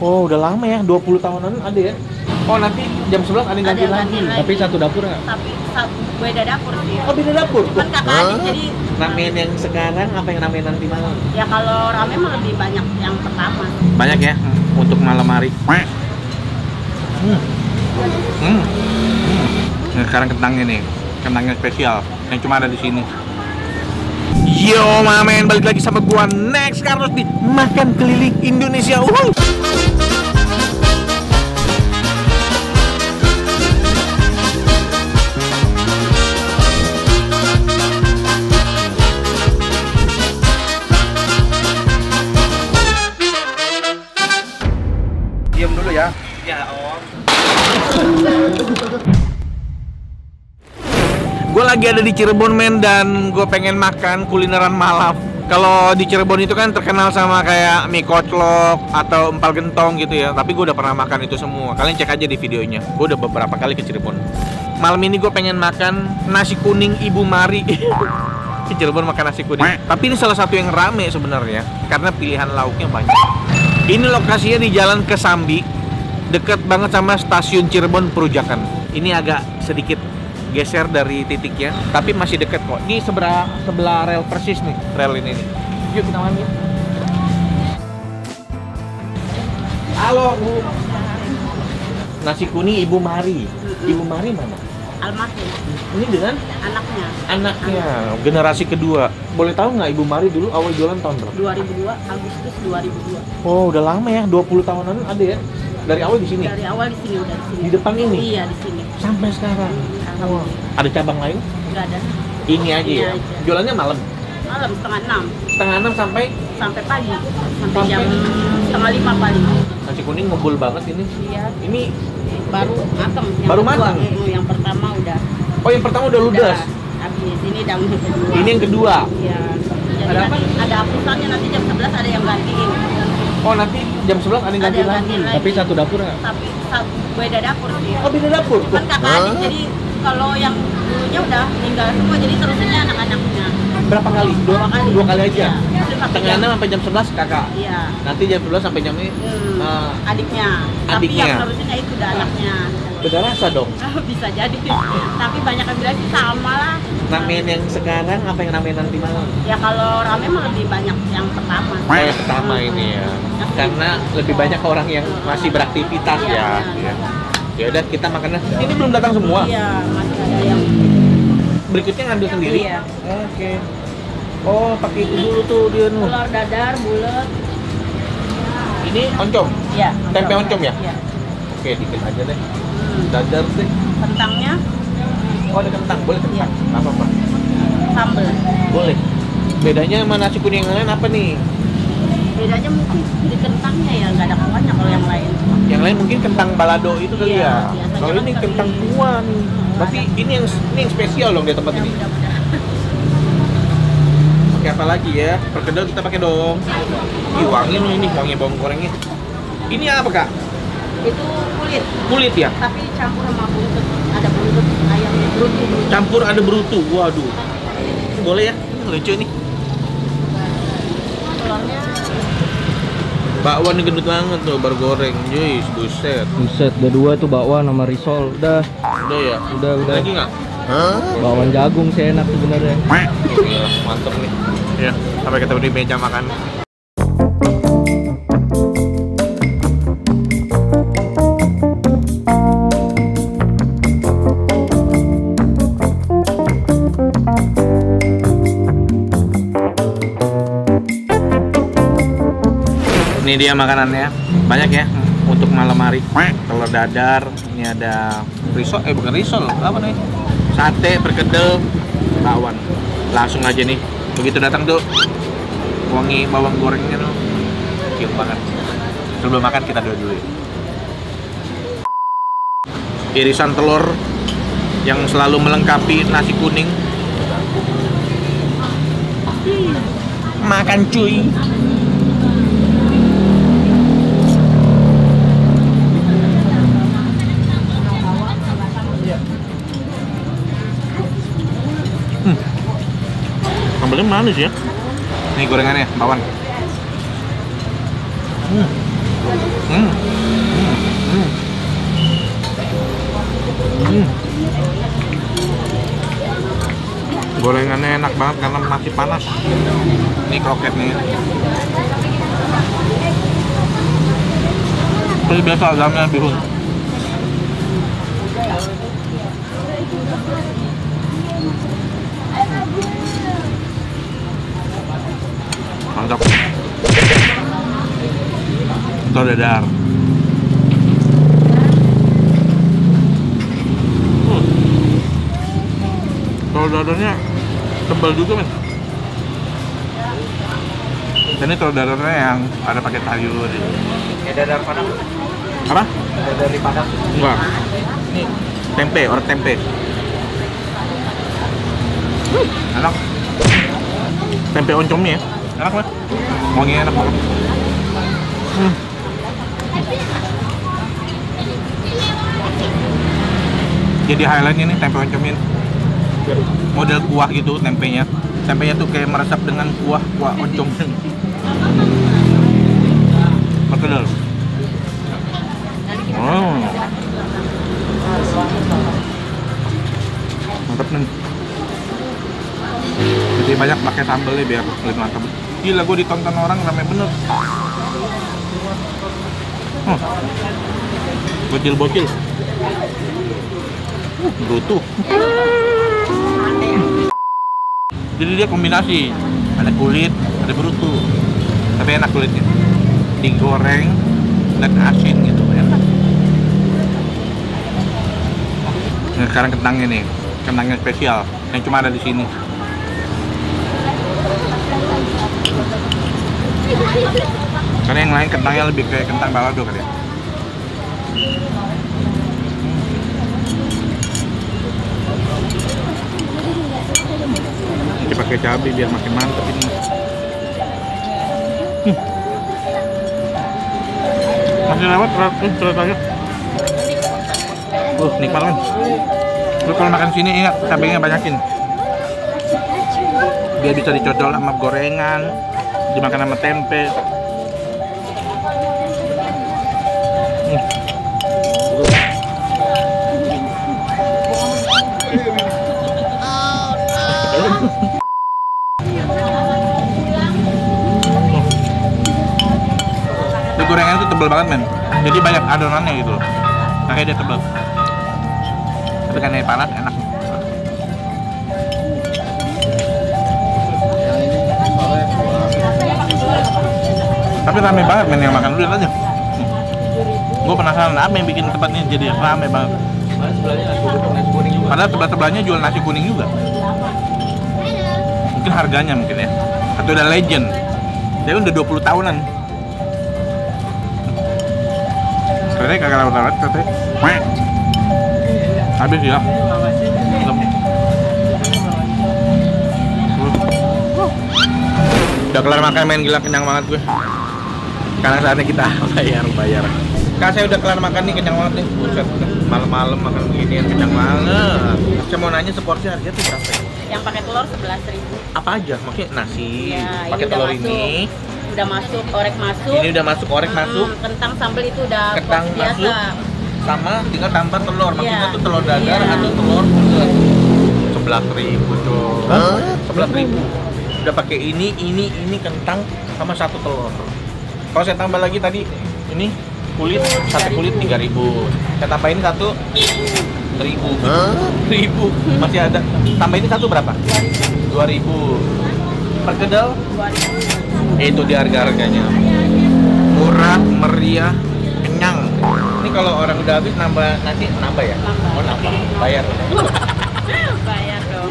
Oh, udah lama ya, 20 tahunan ada ya? Oh, nanti jam 11 ada ganti lagi. Tapi satu dapur nggak? Tapi beda dapur sih. Oh, beda dapur? Kan kakak adik, jadi Ramen yang sekarang apa yang ramen nanti malam? ya kalau ramen mah lebih banyak yang pertama. Banyak ya untuk malam hari. Nah, sekarang kentangnya nih, kentangnya spesial yang cuma ada di sini. Yo mamen, balik lagi sama gua Next Carlos di Makan Keliling Indonesia. Diam dulu ya. Ya, Om. Gue lagi ada di Cirebon men, dan gue pengen makan kulineran malam. Kalau di Cirebon itu kan terkenal sama kayak mie koclok atau empal gentong gitu ya. Tapi gue udah pernah makan itu semua. Kalian cek aja di videonya. Gue udah beberapa kali ke Cirebon. Malam ini gue pengen makan nasi kuning Ibu Mari. Di Cirebon makan nasi kuning. Tapi ini salah satu yang rame sebenarnya karena pilihan lauknya banyak. Ini lokasinya di Jalan Kesambi, deket banget sama stasiun Cirebon Perujakan. Ini agak sedikit geser dari titiknya, tapi masih deket kok. Di sebelah rel persis nih, rel ini nih. Yuk kita main. Halo, Bu. Nasi kuning Ibu Mari. Ibu Mari mana? Almarhum Ini dengan anaknya. anaknya, generasi kedua. Boleh tahu nggak Ibu Mari dulu awal jualan tahun berapa? 2002, Agustus 2002. Oh, udah lama ya, 20 tahunan ada ya? Dari awal di sini? Dari awal di sini, udah di sini. Di depan ini? Iya, di sini. Sampai sekarang? Wah. Ada cabang lain? Enggak ada. Ini aja Ini ya? aja. Jualannya malam? Malam setengah 6 Setengah 6 sampai? sampai pagi. Sampai Sampai? jam setengah 5 paling. Nasi kuning ngebul banget ini. Iya. Ini, Baru mateng. Yang Baru kedua, mateng? Yang pertama udah. oh yang pertama udah ludas? Habis ini yang kedua. Ini yang kedua? Iya. Jadi Ada apa? nanti ada apusannya, nanti jam 11 ada yang gantiin. Oh nanti jam 11 ada yang ganti yang lagi? gantiin Tapi satu dapur nggak? Tapi beda dapur sih. Oh beda dapur? Kan kakak adik, jadi kalau yang dulunya udah meninggal semua, jadi terusinnya anak-anaknya. Berapa kali? Dua kali? Dua kali aja? Iya. Setengah 6 sampai jam 11 kakak? Iya. Nanti jam 11 sampai jam ini? Adiknya. Tapi adiknya. yang terusinnya itu udah anaknya. Beda rasa dong? Bisa jadi. Tapi banyak yang bilang sih sama lah. Ramen yang sekarang apa yang ramen nanti malam? Ya kalau ramen mah lebih banyak yang pertama. Yang pertama ini ya, karena lebih banyak orang yang masih beraktivitas ya. Iya. Ya udah kita makannya. Ini belum datang semua. Iya, masih ada yang Berikutnya ngambil sendiri. Iya. Oke. Oh pakai itu dulu tuh dia nu. telur dadar bulat. Ini oncom. Iya. Tempe oncom ya? Iya. Oke dikit aja deh. Dadar deh. Kentangnya Oh ada kentang, boleh kentang. Iya. Nggak apa-apa. sambal. Boleh. Bedanya sama nasi kuning yang lain apa nih? Bedanya mungkin di kentangnya ya, nggak ada kuahnya kalau yang lain. Yang lain mungkin kentang balado itu kali Iya, ya. biasanya Kalau kan ini kering. kentang kuah nih. Berarti ini yang spesial dong di tempat Ya, ini. mudah-mudahan. Pakai apa lagi ya? Perkedel kita pakai dong. Ih, wangi nih ini, wangi bawang gorengnya. Ini apa kak? Itu kulit, Kulit ya? tapi campur sama buntut. Ada buntut ayamnya, brutu. Campur ada berutu. Waduh. Boleh ya? Lucu nih. Telurnya Bakwan ini gendut banget tuh, baru goreng. Jis, buset. Buset, udah dua tuh bakwan sama risol. Udah Udah ya? Udah. Lagi nggak? Bakwan jagung sih enak sebenarnya. Iya, mantep nih. Ya, sampai ketemu di meja makan. Ini dia makanannya, banyak ya untuk malam hari. Telur dadar, ini ada risol, bukan risol, apa nih? Sate, perkedel, bakwan. Langsung aja nih, begitu datang tuh wangi bawang gorengnya tuh, cium banget. Sebelum makan kita dulu. Irisan telur yang selalu melengkapi nasi kuning. Makan cuy. Sambalnya manis ya. Ini gorengannya, bakwan. Hmm. Hmm. Gorengannya enak banget karena masih panas. Ini kroketnya. Terus biasa dalamnya bihun. Mantap. Telur dadar. Telur dadarnya tebal juga, men. Dan ini telur dadarnya yang ada pakai sayur. Kayak dadar Padang. Apa? Dadar di Padang. Enggak. Ini tempe, orek tempe. Enak. Tempe oncomnya ya. Enak banget. Wanginya enak banget. Jadi highlightnya nih tempe oncomnya. Model kuah gitu tempenya. Tempenya tuh kayak meresap dengan kuah oncom. Perkedel. Oh. Mantap nih. Jadi banyak pakai sambelnya biar lebih mantap. Gila, gue ditonton orang rame bener. Oh. Bocil-bocil. Brutu. Jadi dia kombinasi, ada kulit, ada brutu. Tapi enak kulitnya. Digoreng dan asin gitu, enak. Nah, sekarang kentangnya nih, kentangnya spesial yang cuma ada di sini. Karena yang lain kentangnya lebih kayak kentang balado kali ya. Ini pakai cabai biar makin mantap ini. Masih lewat ternyata. Nikmat kan? Lu kalau makan sini ingat cabainya banyakin. Biar bisa dicocol sama gorengan, dimakan sama tempe. Itu gorengan itu tebal banget, men. Jadi banyak adonannya gitu. Makanya dia tebal. Tapi karena ini panas, enak. Tapi rame banget, men, yang makan. Lu lihat aja. Gue penasaran apa yang bikin tempatnya jadi rame banget. Padahal tebal-tebalnya jual nasi kuning juga. Mungkin harganya mungkin ya. Atau udah legend. Dia udah 20 tahunan. Katanya kagak lewat-lewat katanya. Habis ya. Udah kelar makan, main gila, kenyang banget gue. Sekarang saatnya kita bayar. Kak, saya udah kelar makan nih, kenyang banget nih. Buset, malam-malam makan beginian kenyang banget. Saya mau nanya seporsi harga tuh berapa ya? Yang pakai telur 11.000. Apa aja? Maksudnya nasi, Ya, pakai telur ini. Udah masuk, orek masuk. Ini udah masuk, orek masuk. Kentang sambal itu udah Kentang porsi biasa. masuk. Sama tinggal tambah telur. Maksudnya Iya. tuh telur dadar Iya. atau telur bulat. 11.000 coy. 11.000. Udah pakai ini kentang sama satu telur. Kalau saya tambah lagi tadi ini kulit, sate kulit 3.000. Saya tambah ini satu 1.000. 1.000 masih ada. Tambah ini satu berapa? 2.000. Perkedel 2.000. itu di harga-harganya. Murah, meriah, kenyang. Ini kalau orang udah habis nambah nasi, nambah ya? Nambah. Oh, nambah. Bayar. Bayar dong.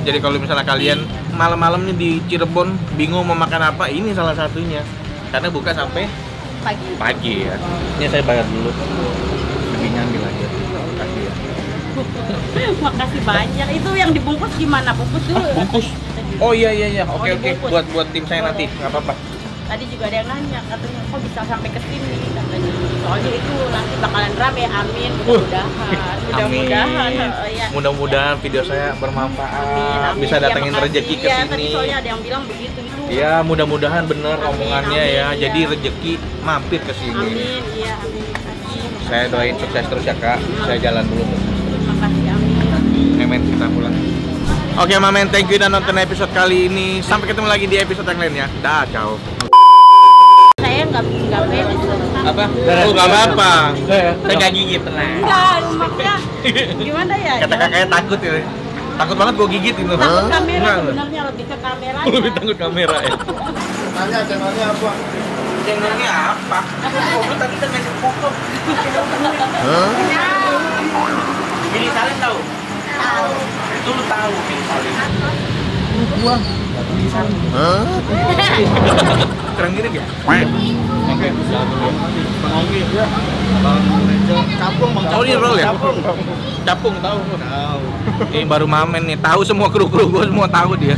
Jadi kalau misalnya kalian malam-malam nih di Cirebon bingung mau makan apa, ini salah satunya. Karena buka sampai pagi ya. Ini saya bayar dulu. Lebih nyambil aja. Makasih ya. Makasih banyak. Itu yang dibungkus gimana? Bungkus dulu. Bungkus. Oh iya. Oh, Oke. dibungkus. Buat tim saya nanti. Nggak apa-apa. Tadi juga ada yang nanya, katanya kok bisa sampai ke sini katanya. Soalnya pokoknya itu nanti bakalan rame, amin, mudah-mudahan. Mudah-mudahan. Ya. Mudah-mudahan video saya bermanfaat. Amin, amin. Bisa datengin Ya, rezeki ke makasih. Iya, tadi sini. soalnya ada yang bilang begitu itu. Ya, mudah-mudahan bener Amin, omongannya amin, ya. iya. Jadi rezeki mampir ke sini. Amin, iya, amin. Makasih. Saya doain sukses terus ya, Kak. Saya jalan dulu. Makasih, amin. Memen kita pulang. Oke, Mamen, thank you udah nonton episode kali ini. Sampai ketemu lagi di episode yang lain ya. Dah, ciao. Saya nggak pede. Apa? Oh, nggak apa-apa. Saya nggak gigit, tenang. Enggak, maksudnya gimana ya? Kata kakaknya takut ya. Takut banget gua gigit itu. Takut kamera Enggak. sebenarnya, lebih ke kamera. Lebih takut kamera ya. Tanya channelnya apa? Channelnya apa? Lu tadi kan ngasih foto. Ini salin tahu? Tahu. Itu lu tahu ini salin. Keren gini ya? Oke, Bang Anggi ya. Bang Rejo. Capung, Bang Oh, ini roll ya? Capung. Capung tahu. Tahu. Ini baru Mamen nih, tahu semua kru-kru gue semua tahu dia.